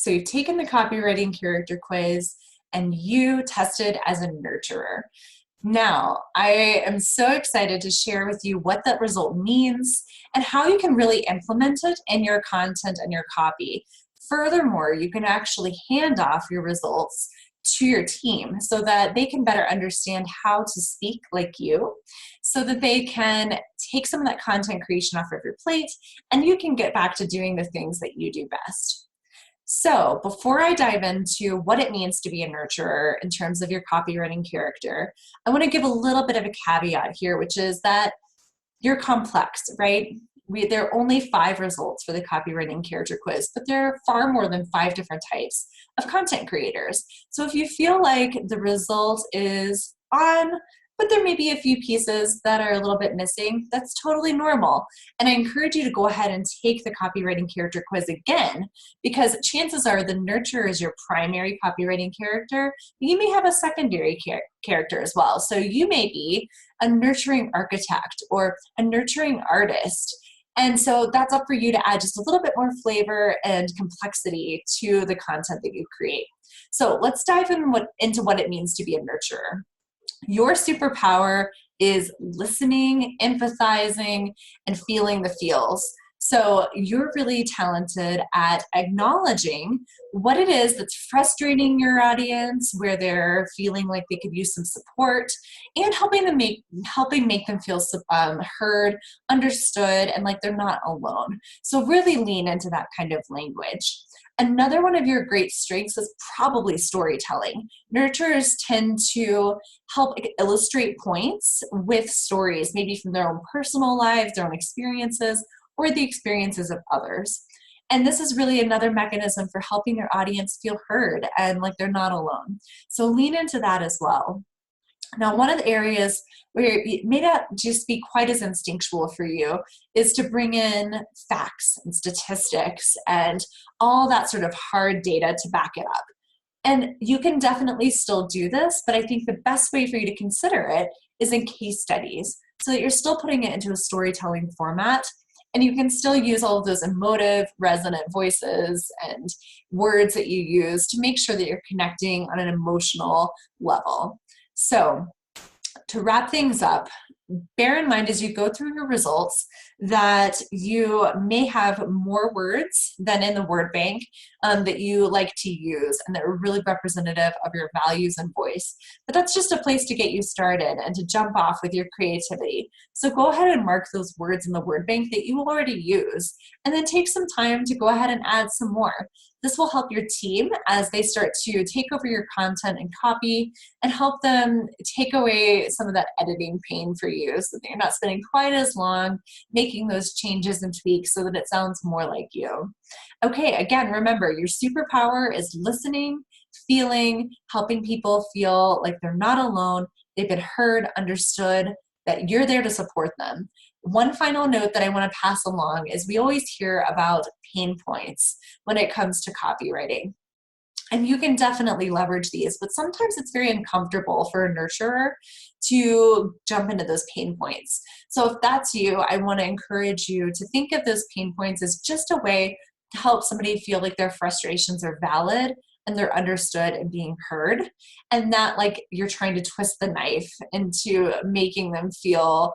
So you've taken the copywriting character quiz and you tested as a nurturer. Now, I am so excited to share with you what that result means and how you can really implement it in your content and your copy. Furthermore, you can actually hand off your results to your team so that they can better understand how to speak like you, so that they can take some of that content creation off of your plate and you can get back to doing the things that you do best. So before I dive into what it means to be a nurturer in terms of your copywriting character, I want to give a little bit of a caveat here, which is that you're complex, right? There are only 5 results for the copywriting character quiz, but there are far more than 5 different types of content creators. So if you feel like the result is on, but there may be a few pieces that are a little bit missing, that's totally normal. And I encourage you to go ahead and take the copywriting character quiz again, because chances are the nurturer is your primary copywriting character. You may have a secondary character as well. So you may be a nurturing architect or a nurturing artist. And so that's up for you to add just a little bit more flavor and complexity to the content that you create. So let's dive into what it means to be a nurturer. Your superpower is listening, empathizing, and feeling the feels. So you're really talented at acknowledging what it is that's frustrating your audience, where they're feeling like they could use some support, and helping make them feel heard, understood, and like they're not alone. So really lean into that kind of language. Another one of your great strengths is probably storytelling. Nurturers tend to help illustrate points with stories, maybe from their own personal lives, their own experiences, or the experiences of others. And this is really another mechanism for helping your audience feel heard and like they're not alone. So lean into that as well. Now, one of the areas where it may not just be quite as instinctual for you is to bring in facts and statistics and all that sort of hard data to back it up. And you can definitely still do this, but I think the best way for you to consider it is in case studies, so that you're still putting it into a storytelling format, and you can still use all of those emotive, resonant voices and words that you use to make sure that you're connecting on an emotional level. So to wrap things up, bear in mind as you go through your results that you may have more words than in the word bank that you like to use and that are really representative of your values and voice. But that's just a place to get you started and to jump off with your creativity. So go ahead and mark those words in the word bank that you already use, and then take some time to go ahead and add some more. This will help your team as they start to take over your content and copy and help them take away some of that editing pain for you so that you're not spending quite as long making those changes and tweaks so that it sounds more like you. Okay, again, remember, your superpower is listening, feeling, helping people feel like they're not alone, they've been heard, understood, that you're there to support them. One final note that I want to pass along is we always hear about pain points when it comes to copywriting. And you can definitely leverage these, but sometimes it's very uncomfortable for a nurturer to jump into those pain points. So if that's you, I want to encourage you to think of those pain points as just a way to help somebody feel like their frustrations are valid and they're understood and being heard, and not like you're trying to twist the knife into making them feel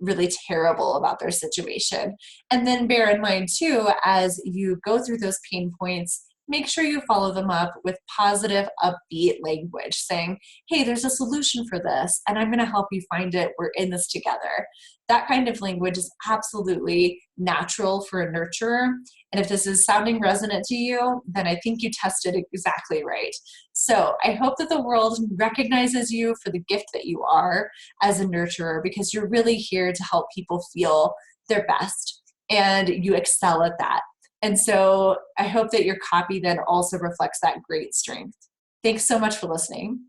really terrible about their situation. And then bear in mind too, as you go through those pain points, make sure you follow them up with positive, upbeat language saying, hey, there's a solution for this, and I'm going to help you find it. We're in this together. That kind of language is absolutely natural for a nurturer. And if this is sounding resonant to you, then I think you tested exactly right. So I hope that the world recognizes you for the gift that you are as a nurturer, because you're really here to help people feel their best, and you excel at that. And so I hope that your copy then also reflects that great strength. Thanks so much for listening.